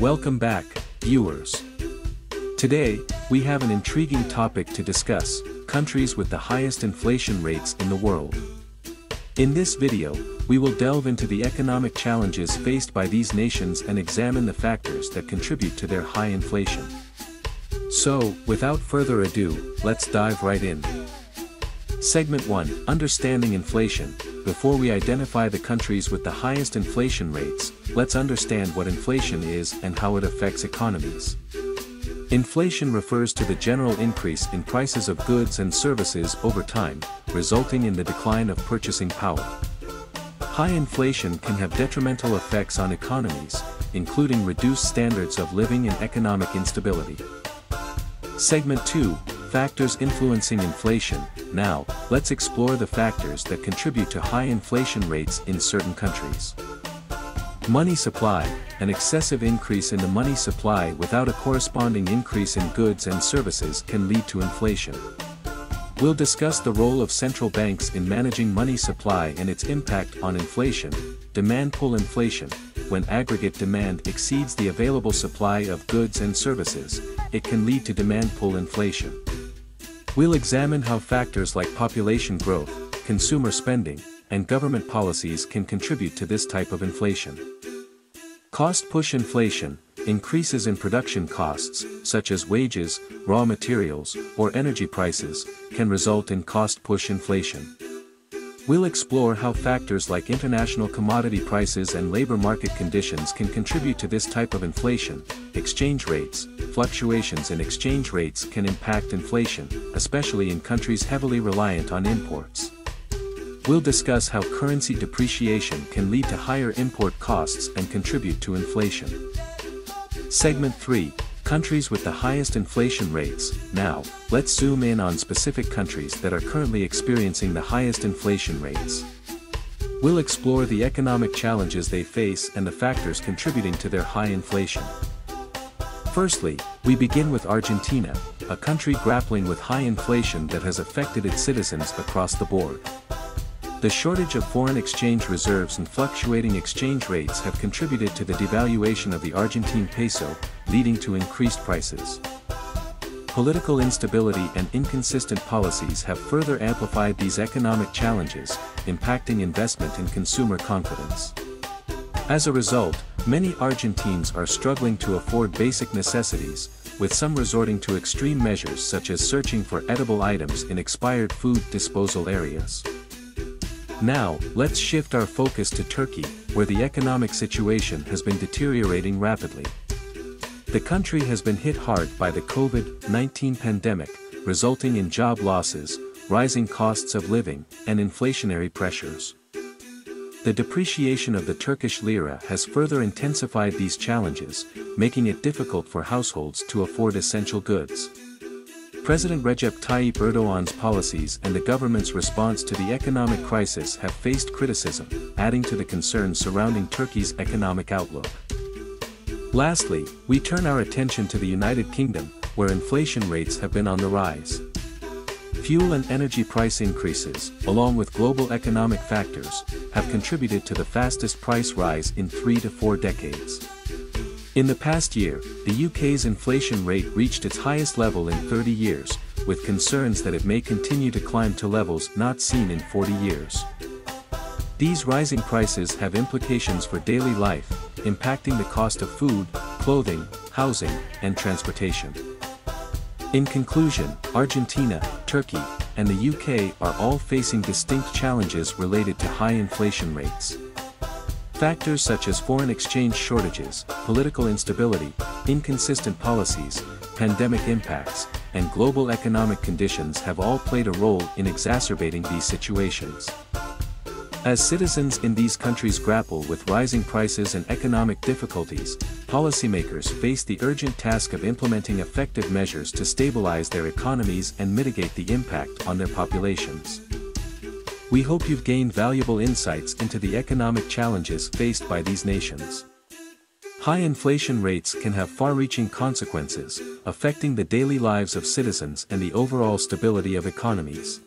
Welcome back, viewers. Today, we have an intriguing topic to discuss: countries with the highest inflation rates in the world. In this video, we will delve into the economic challenges faced by these nations and examine the factors that contribute to their high inflation. So, without further ado, let's dive right in. Segment 1: Understanding inflation. Before we identify the countries with the highest inflation rates, let's understand what inflation is and how it affects economies. Inflation refers to the general increase in prices of goods and services over time, resulting in the decline of purchasing power. High inflation can have detrimental effects on economies, including reduced standards of living and economic instability. Segment 2: Factors influencing inflation. Now, let's explore the factors that contribute to high inflation rates in certain countries. Money supply. An excessive increase in the money supply without a corresponding increase in goods and services can lead to inflation. We'll discuss the role of central banks in managing money supply and its impact on inflation. Demand pull inflation. When aggregate demand exceeds the available supply of goods and services, it can lead to demand pull inflation. We'll examine how factors like population growth, consumer spending, and government policies can contribute to this type of inflation. Cost push inflation. Increases in production costs, such as wages, raw materials, or energy prices, can result in cost push inflation. We'll explore how factors like international commodity prices and labor market conditions can contribute to this type of inflation. Exchange rates. Fluctuations in exchange rates can impact inflation, especially in countries heavily reliant on imports. We'll discuss how currency depreciation can lead to higher import costs and contribute to inflation. Segment 3: Countries with the highest inflation rates. Now, let's zoom in on specific countries that are currently experiencing the highest inflation rates. We'll explore the economic challenges they face and the factors contributing to their high inflation. Firstly, we begin with Argentina, a country grappling with high inflation that has affected its citizens across the board. The shortage of foreign exchange reserves and fluctuating exchange rates have contributed to the devaluation of the Argentine peso, leading to increased prices. Political instability and inconsistent policies have further amplified these economic challenges, impacting investment and consumer confidence. As a result, many Argentines are struggling to afford basic necessities, with some resorting to extreme measures such as searching for edible items in expired food disposal areas. Now, let's shift our focus to Turkey, where the economic situation has been deteriorating rapidly. The country has been hit hard by the COVID-19 pandemic, resulting in job losses, rising costs of living, and inflationary pressures. The depreciation of the Turkish lira has further intensified these challenges, making it difficult for households to afford essential goods. President Recep Tayyip Erdogan's policies and the government's response to the economic crisis have faced criticism, adding to the concerns surrounding Turkey's economic outlook. Lastly, we turn our attention to the United Kingdom, where inflation rates have been on the rise. Fuel and energy price increases, along with global economic factors, have contributed to the fastest price rise in 3 to 4 decades. In the past year, the UK's inflation rate reached its highest level in 30 years, with concerns that it may continue to climb to levels not seen in 40 years. These rising prices have implications for daily life, impacting the cost of food, clothing, housing, and transportation. In conclusion, Argentina, Turkey, and the UK are all facing distinct challenges related to high inflation rates. Factors such as foreign exchange shortages, political instability, inconsistent policies, pandemic impacts, and global economic conditions have all played a role in exacerbating these situations. As citizens in these countries grapple with rising prices and economic difficulties, policymakers face the urgent task of implementing effective measures to stabilize their economies and mitigate the impact on their populations. We hope you've gained valuable insights into the economic challenges faced by these nations. High inflation rates can have far-reaching consequences, affecting the daily lives of citizens and the overall stability of economies.